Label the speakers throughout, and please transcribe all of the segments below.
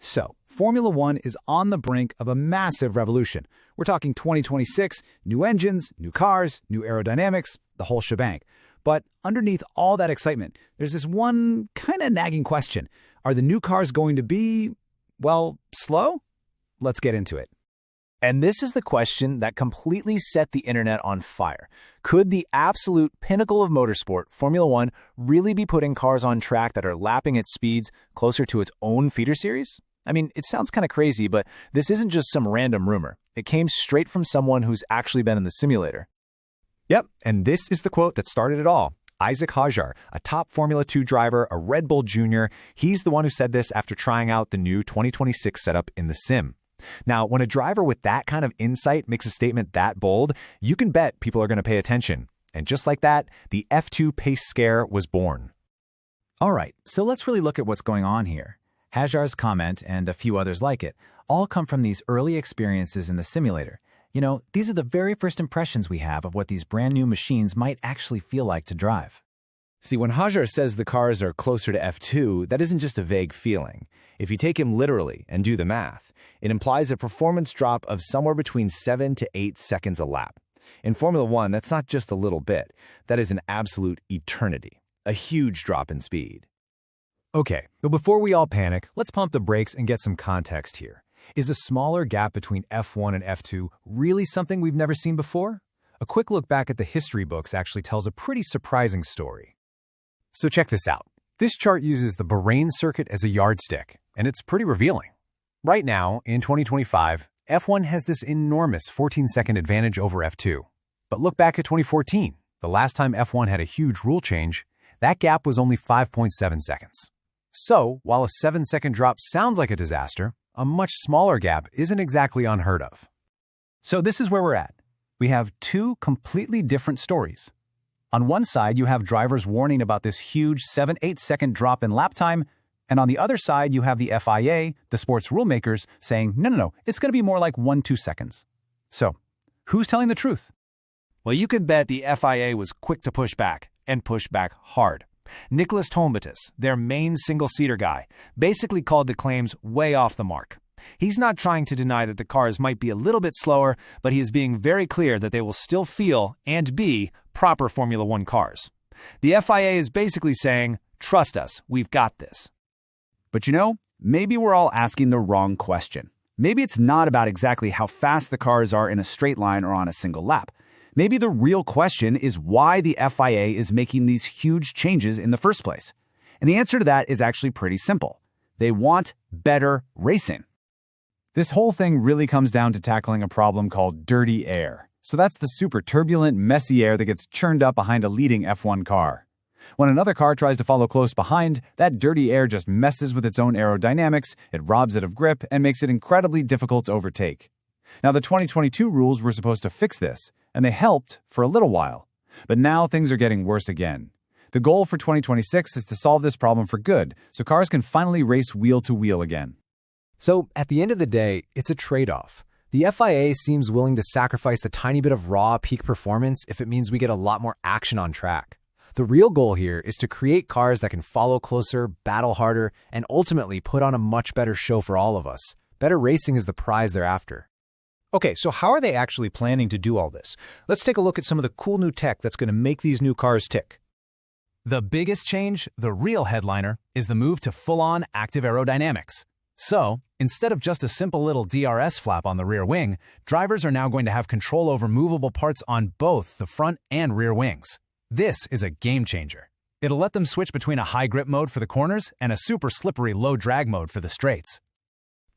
Speaker 1: So, Formula One is on the brink of a massive revolution. We're talking 2026, new engines, new cars, new aerodynamics, the whole shebang. But underneath all that excitement, there's this one kind of nagging question. Are the new cars going to be, well, slow? Let's get into it.
Speaker 2: And this is the question that completely set the internet on fire. Could the absolute pinnacle of motorsport, Formula One, really be putting cars on track that are lapping at speeds closer to its own feeder series? I mean, it sounds kind of crazy, but this isn't just some random rumor. It came straight from someone who's actually been in the simulator.
Speaker 1: Yep, and this is the quote that started it all. Isaac Hajar, a top Formula 2 driver, a Red Bull junior, he's the one who said this after trying out the new 2026 setup in the sim. Now, when a driver with that kind of insight makes a statement that bold, you can bet people are going to pay attention. And just like that, the F2 pace scare was born.
Speaker 3: All right, so let's really look at what's going on here. Hajar's comment, and a few others like it, all come from these early experiences in the simulator. You know, these are the very first impressions we have of what these brand new machines might actually feel like to drive.
Speaker 1: See, when Hajar says the cars are closer to F2, that isn't just a vague feeling. If you take him literally and do the math, it implies a performance drop of somewhere between 7 to 8 seconds a lap. In Formula One, that's not just a little bit. That is an absolute eternity, a huge drop in speed. Okay, but before we all panic, let's pump the brakes and get some context here. Is a smaller gap between F1 and F2 really something we've never seen before? A quick look back at the history books actually tells a pretty surprising story. So check this out. This chart uses the Bahrain circuit as a yardstick, and it's pretty revealing. Right now, in 2025, F1 has this enormous 14-second advantage over F2. But look back at 2014, the last time F1 had a huge rule change, that gap was only 5.7 seconds. So, while a 7-second drop sounds like a disaster, a much smaller gap isn't exactly unheard of.
Speaker 3: So this is where we're at. We have two completely different stories. On one side, you have drivers warning about this huge 7-8 second drop in lap time, and on the other side, you have the FIA, the sports rulemakers, saying, no, it's going to be more like 1-2 seconds. So, who's telling the truth?
Speaker 2: Well, you can bet the FIA was quick to push back, and push back hard. Nicholas Tomboutis, their main single-seater guy, basically called the claims way off the mark. He's not trying to deny that the cars might be a little bit slower, but he is being very clear that they will still feel and be proper Formula One cars. The FIA is basically saying, trust us, we've got this.
Speaker 4: But you know, maybe we're all asking the wrong question. Maybe it's not about exactly how fast the cars are in a straight line or on a single lap. Maybe the real question is why the FIA is making these huge changes in the first place. And the answer to that is actually pretty simple. They want better racing.
Speaker 1: This whole thing really comes down to tackling a problem called dirty air. So that's the super turbulent, messy air that gets churned up behind a leading F1 car. When another car tries to follow close behind, that dirty air just messes with its own aerodynamics, it robs it of grip, and makes it incredibly difficult to overtake. Now, the 2022 rules were supposed to fix this, and they helped for a little while. But now things are getting worse again. The goal for 2026 is to solve this problem for good, so cars can finally race wheel to wheel again.
Speaker 2: So, at the end of the day, it's a trade-off. The FIA seems willing to sacrifice the tiny bit of raw peak performance if it means we get a lot more action on track. The real goal here is to create cars that can follow closer, battle harder, and ultimately put on a much better show for all of us. Better racing is the prize they're after.
Speaker 1: Okay, so how are they actually planning to do all this? Let's take a look at some of the cool new tech that's going to make these new cars tick.
Speaker 2: The biggest change, the real headliner, is the move to full-on active aerodynamics. So, instead of just a simple little DRS flap on the rear wing, drivers are now going to have control over movable parts on both the front and rear wings. This is a game changer. It'll let them switch between a high grip mode for the corners and a super slippery low drag mode for the straights.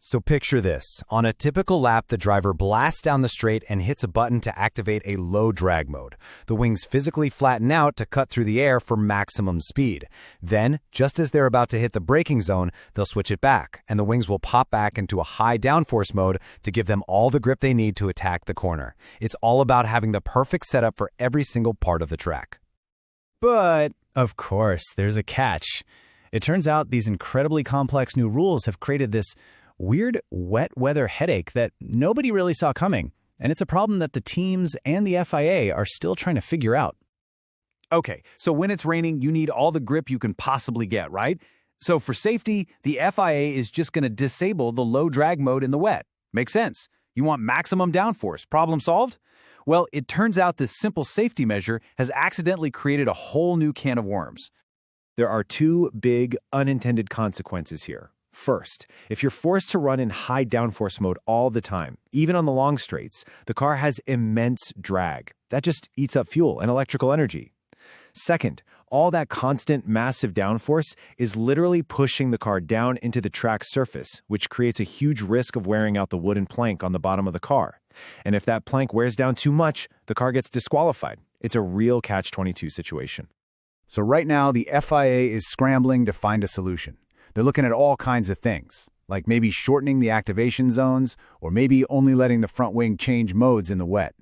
Speaker 1: So picture this. On a typical lap, the driver blasts down the straight and hits a button to activate a low drag mode. The wings physically flatten out to cut through the air for maximum speed. Then, just as they're about to hit the braking zone, they'll switch it back, and the wings will pop back into a high downforce mode to give them all the grip they need to attack the corner. It's all about having the perfect setup for every single part of the track.
Speaker 3: But, of course, there's a catch. It turns out these incredibly complex new rules have created this weird wet weather headache that nobody really saw coming, and it's a problem that the teams and the FIA are still trying to figure out.
Speaker 1: Okay, so when it's raining, you need all the grip you can possibly get, right?
Speaker 3: So for safety, the FIA is just going to disable the low drag mode in the wet. Makes sense. You want maximum downforce. Problem solved? Well, it turns out this simple safety measure has accidentally created a whole new can of worms.
Speaker 1: There are two big unintended consequences here. First, if you're forced to run in high downforce mode all the time, even on the long straights, the car has immense drag. That just eats up fuel and electrical energy. Second, all that constant massive downforce is literally pushing the car down into the track surface, which creates a huge risk of wearing out the wooden plank on the bottom of the car. And if that plank wears down too much, the car gets disqualified. It's a real catch-22 situation.
Speaker 3: So right now, the FIA is scrambling to find a solution. They're looking at all kinds of things, like maybe shortening the activation zones, or maybe only letting the front wing change modes in the wet.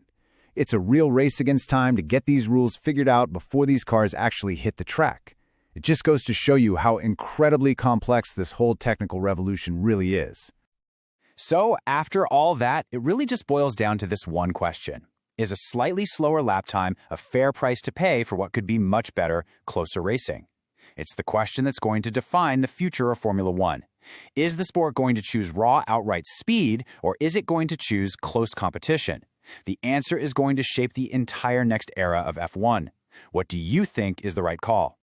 Speaker 3: It's a real race against time to get these rules figured out before these cars actually hit the track. It just goes to show you how incredibly complex this whole technical revolution really is.
Speaker 2: So, after all that, it really just boils down to this one question. Is a slightly slower lap time a fair price to pay for what could be much better, closer racing? It's the question that's going to define the future of Formula One. Is the sport going to choose raw outright speed, or is it going to choose close competition? The answer is going to shape the entire next era of F1. What do you think is the right call?